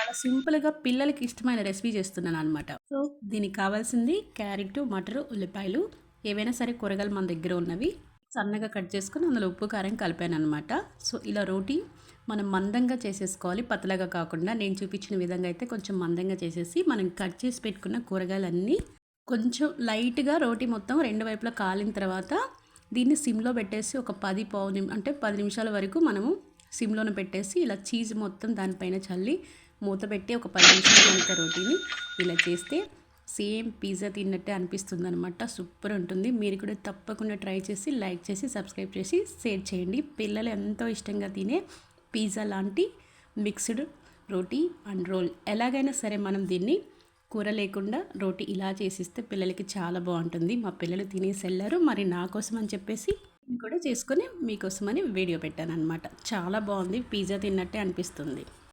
చాలా సింపుల్‌గా పిల్లలకి ఇష్టమైన రెసిపీ చేస్తున్నాననమాట. సో, దీనికి కావాల్సింది క్యారెటు, మటరు, ఉల్లిపాయలు ఏవైనా సరే కూరగాయలు మన దగ్గర ఉన్నవి సన్నగా కట్ చేసుకొని అందులో ఉప్పు, కారం కలిపాననమాట. సో, ఇలా రోటీ మనం మందంగా చేసేసుకోవాలి. పతలాగా కాకుండా నేను చూపించిన విధంగా అయితే కొంచెం మందంగా చేసేసి మనం కట్ చేసి పెట్టుకున్న కూరగాయలన్నీ కొంచెం లైట్‌గా రోటీ మొత్తం 2 వైపులా కాలిన తర్వాత దీన్ని సిమ్‌లో పెట్టేసి ఒక 10 నిమిషాల వరకు మనము సిమ్‌లోనే పెట్టేసి ఇలా చీజ్ మొత్తం దానిపైన చల్లి మూత పెట్టి ఒక 10 నిమిషాలు కనుక రోటీని ఇలా చేస్తే సేమ్ పిజ్జా తిన్నట్టే అనిపిస్తుందనమాట. సూపర్ ఉంటుంది. మీరు కూడా తప్పకుండా ట్రై చేసి లైక్ చేసి సబ్స్క్రైబ్ చేసి షేర్ చేయండి. పిల్లలు ఎంతో ఇష్టంగా తినే పిజ్జా లాంటి మిక్స్డ్ రోటీ అండ్ రోల్ ఎలాగైనా సరే మనం దీన్ని కూర లేకుండా రోటీ ఇలా చేసిస్తే పిల్లలకి చాలా బాగుంటుంది. మా పిల్లలు తినేసి వెళ్ళారు. మరి నా కోసం అని చెప్పేసి నేను కూడా చేసుకొని మీకోసమని వీడియో పెట్టాను అనమాట. చాలా బాగుంది. పిజ్జా తిన్నట్టే అనిపిస్తుంది.